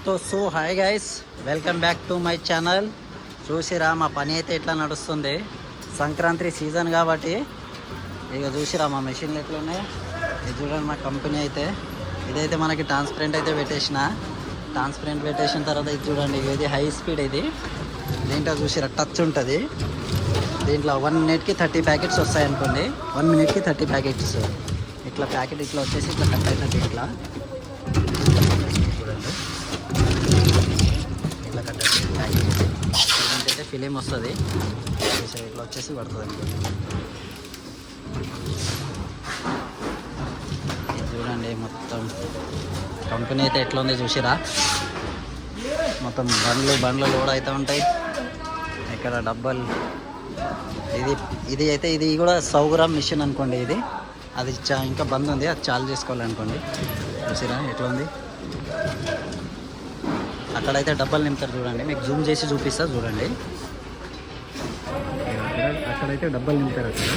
So hi guys, welcome back to my channel. చూసిరా మా పని అయితే ఎట్లా నడుస్తుంది. సంక్రాంతి సీజన్ కాబట్టి ఇక చూసిరా మా మెషిన్లు ఎట్లా ఉన్నాయి. ఇది చూడండి మా కంపెనీ అయితే. ఇదైతే మనకి ట్రాన్స్పరెంట్ అయితే పెట్టేసిన తర్వాత ఇది చూడండి, ఇది హై స్పీడ్. ఇది దీంట్లో చూసిరా టచ్ ఉంటుంది. దీంట్లో 1 మినిట్కి 30 ప్యాకెట్స్ వస్తాయి అనుకోండి. 1 మినిట్కి 30 ప్యాకెట్స్. ఇట్లా ప్యాకెట్ ఇట్లా వచ్చేసి ఇట్లా కట్ అవుతుంది. ఇట్లా చూడండి, ఇట్లా కట్ అవుతుంది ప్యాకెట్. దీనికైతే ఫిలిం వస్తుంది. ఇట్లా వచ్చేసి పడుతుంది అనుకోండి. ఇది చూడండి, మొత్తం కంపెనీ అయితే ఎట్లా ఉంది చూసిరా. మొత్తం బండ్లు లోడ్ అవుతూ ఉంటాయి. ఇక్కడ డబ్బల్ ఇది అయితే ఇది కూడా 100 గ్రామ్ మిషన్ అనుకోండి. ఇది అది ఇంకా బంద్ ఉంది, అది చాలు చేసుకోవాలనుకోండి. చూసిరా ఎట్లా ఉంది. అక్కడైతే డబ్బాలు నింపుతారు చూడండి, మీకు జూమ్ చేసి చూపిస్తా చూడండి. అక్కడైతే డబ్బాలు నింపారు. అక్కడ